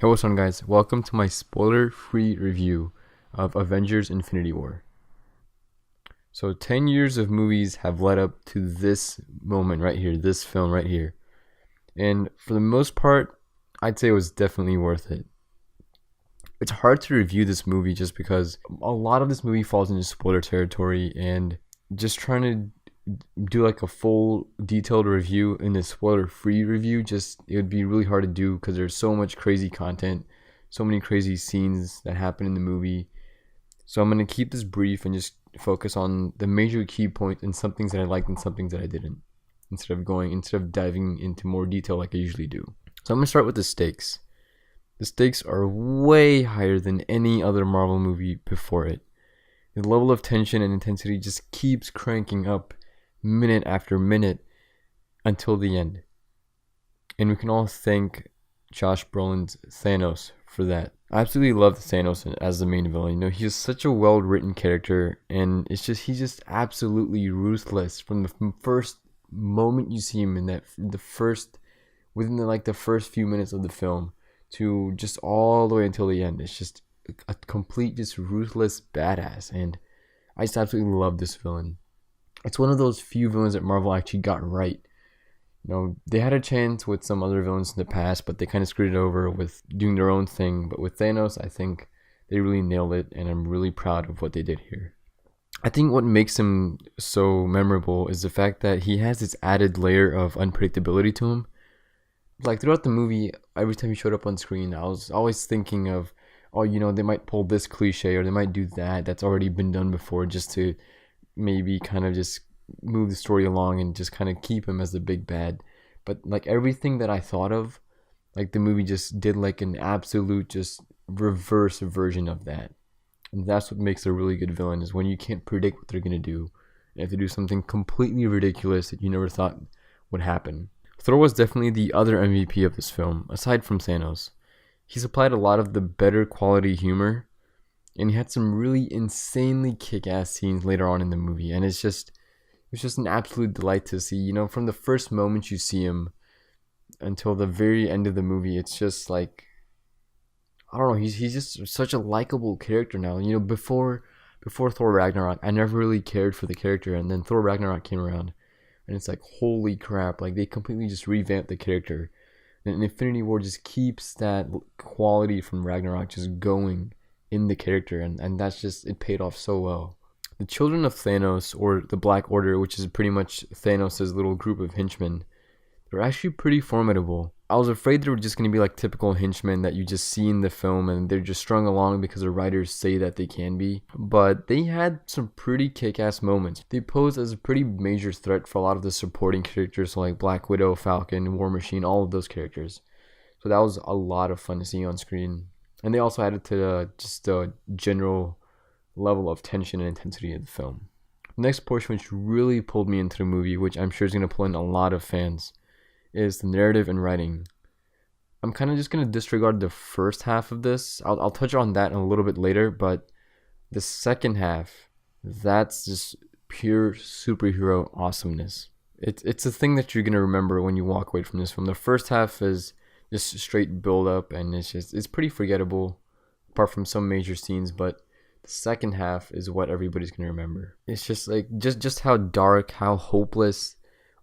Hey, what's on, guys? Welcome to my spoiler-free review of Avengers Infinity War. So 10 years of movies have led up to this moment right here, this film right here. And for the most part, I'd say it was definitely worth it. It's hard to review this movie just because a lot of this movie falls into spoiler territory, and just trying to do like a full detailed review in a spoiler free review, just it would be really hard to do because there's so much crazy content, so many crazy scenes that happen in the movie. So I'm going to keep this brief and just focus on the major key points and some things that I liked and some things that I didn't, instead of diving into more detail like I usually do. So I'm going to start with the stakes. The stakes are way higher than any other Marvel movie before it. The level of tension and intensity just keeps cranking up minute after minute until the end. And we can all thank Josh Brolin's Thanos for that. I absolutely love Thanos as the main villain. You know, he's such a well-written character, and he's just absolutely ruthless from the first moment you see him within the first few minutes of the film to just all the way until the end. It's just a complete, just ruthless badass, and I just absolutely love this villain. It's one of those few villains that Marvel actually got right. You know, they had a chance with some other villains in the past, but they kind of screwed it over with doing their own thing. But with Thanos, I think they really nailed it, and I'm really proud of what they did here. I think what makes him so memorable is the fact that he has this added layer of unpredictability to him. Like throughout the movie, every time he showed up on screen, I was always thinking of, oh, you know, they might pull this cliche or they might do that's already been done before, just to maybe kind of just move the story along and just kind of keep him as the big bad. But like everything that I thought of, like the movie just did like an absolute just reverse version of that. And that's what makes a really good villain, is when you can't predict what they're going to do. They have to do something completely ridiculous that you never thought would happen. Thor was definitely the other MVP of this film, aside from Thanos. He supplied a lot of the better quality humor, and he had some really insanely kick-ass scenes later on in the movie, and it's just an absolute delight to see. You know, from the first moment you see him until the very end of the movie, it's just like, I don't know, he's just such a likable character now. You know, before Thor Ragnarok, I never really cared for the character, and then Thor Ragnarok came around, and it's like, holy crap, like they completely just revamped the character. And Infinity War just keeps that quality from Ragnarok just going in the character, and that's just, it paid off so well. The Children of Thanos, or the Black Order, which is pretty much Thanos' little group of henchmen, they're actually pretty formidable. I was afraid they were just going to be like typical henchmen that you just see in the film and they're just strung along because the writers say that they can be, but they had some pretty kick-ass moments. They posed as a pretty major threat for a lot of the supporting characters, so like Black Widow, Falcon, War Machine, all of those characters. So that was a lot of fun to see on screen. And they also added to just the general level of tension and intensity of the film. The next portion which really pulled me into the movie, which I'm sure is going to pull in a lot of fans, is the narrative and writing. I'm kind of just going to disregard the first half of this. I'll touch on that a little bit later, but the second half, that's just pure superhero awesomeness. It's a thing that you're going to remember when you walk away from this film. The first half is just straight build up, and it's pretty forgettable apart from some major scenes, but the second half is what everybody's going to remember. It's just like just how dark, how hopeless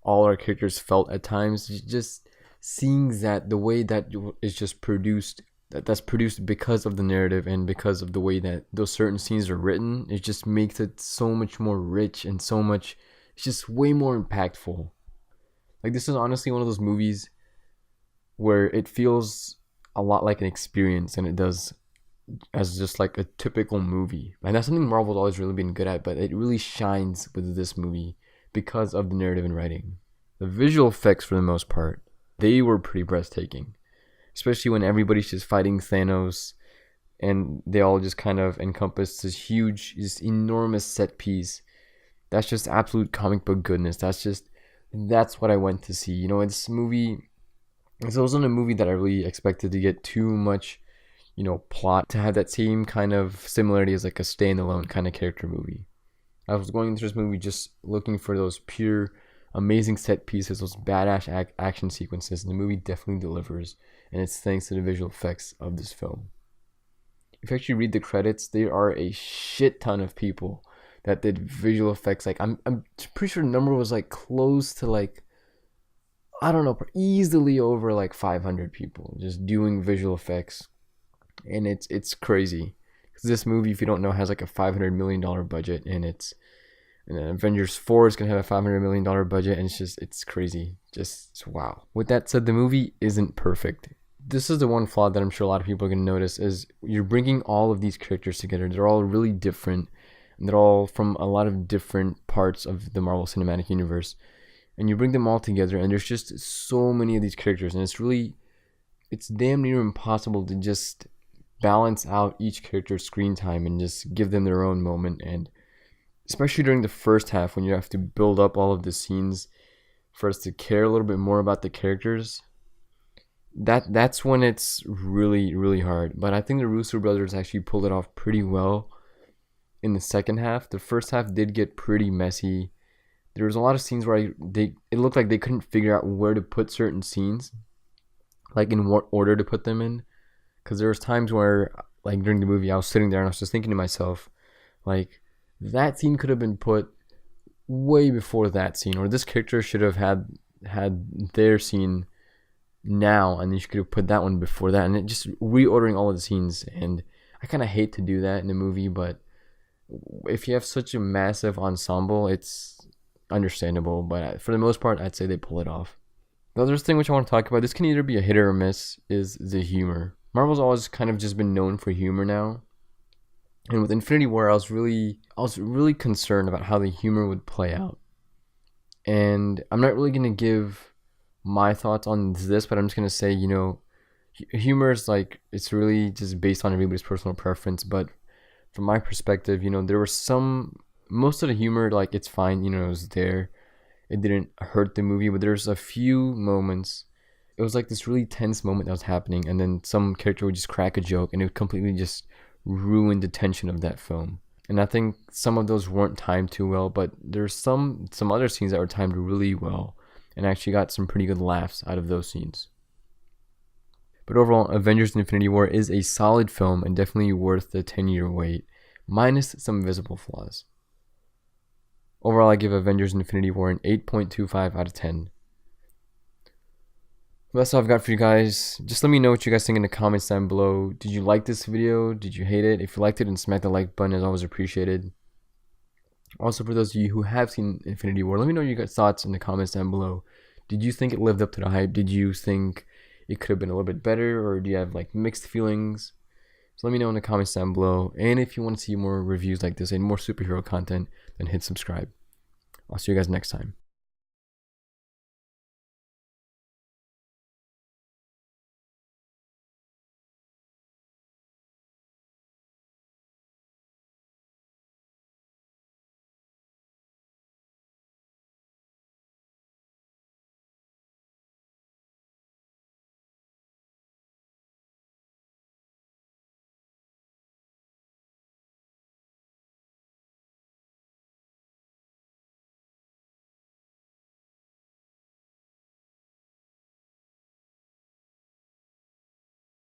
all our characters felt at times. Just seeing that the way that is just produced, that's produced because of the narrative and because of the way that those certain scenes are written, it just makes it so much more rich and so much, it's just way more impactful. Like, this is honestly one of those movies where it feels a lot like an experience than it does as just like a typical movie. And that's something Marvel's always really been good at, but it really shines with this movie because of the narrative and writing. The visual effects, for the most part, they were pretty breathtaking, especially when everybody's just fighting Thanos and they all just kind of encompass this huge, this enormous set piece. That's just absolute comic book goodness. That's what I went to see. You know, this movie, it wasn't a movie that I really expected to get too much, you know, plot, to have that same kind of similarity as like a standalone kind of character movie. I was going into this movie just looking for those pure, amazing set pieces, those badass action sequences, and the movie definitely delivers. and it's thanks to the visual effects of this film. If you actually read the credits, there are a shit ton of people that did visual effects. Like I'm pretty sure the number was like close to like, I don't know, easily over like 500 people just doing visual effects, and it's crazy. Because this movie, if you don't know, has like a $500 million budget, and Avengers 4 is gonna have a $500 million budget, and it's crazy. Just wow. With that said, the movie isn't perfect. This is the one flaw that I'm sure a lot of people are gonna notice is you're bringing all of these characters together. They're all really different, and they're all from a lot of different parts of the Marvel Cinematic Universe. And you bring them all together, and there's just so many of these characters, and it's damn near impossible to just balance out each character's screen time and just give them their own moment. And especially during the first half, when you have to build up all of the scenes for us to care a little bit more about the characters, that's when it's really, really hard. But I think the Russo brothers actually pulled it off pretty well in the second half. The first half did get pretty messy. There was a lot of scenes where it looked like they couldn't figure out where to put certain scenes, like in what order to put them in. Because there was times where, like during the movie, I was sitting there and I was just thinking to myself, like, that scene could have been put way before that scene, or this character should have had their scene now, and then you could have put that one before that, and it just reordering all of the scenes. And I kind of hate to do that in a movie, but if you have such a massive ensemble, it's understandable. But for the most part, I'd say they pull it off. The other thing which I want to talk about, this can either be a hit or a miss, is the humor. Marvel's always kind of just been known for humor now, and with Infinity War, I was really concerned about how the humor would play out. And I'm not really gonna give my thoughts on this, but I'm just gonna say, humor is like, it's really just based on everybody's personal preference. But from my perspective, there was most of the humor, like, it's fine, it was there. It didn't hurt the movie, but there's a few moments. It was like this really tense moment that was happening, and then some character would just crack a joke, and it would completely just ruin the tension of that film. And I think some of those weren't timed too well, but there's some other scenes that were timed really well, and I actually got some pretty good laughs out of those scenes. But overall, Avengers Infinity War is a solid film and definitely worth the 10-year wait, minus some visible flaws. Overall, I give Avengers Infinity War an 8.25 out of 10. Well, that's all I've got for you guys. Just let me know what you guys think in the comments down below. Did you like this video? Did you hate it? If you liked it, then smack the like button, as always appreciated. Also, for those of you who have seen Infinity War, let me know your guys' thoughts in the comments down below. Did you think it lived up to the hype? Did you think it could have been a little bit better, or do you have like mixed feelings? So let me know in the comments down below. And if you want to see more reviews like this and more superhero content, then hit subscribe. I'll see you guys next time.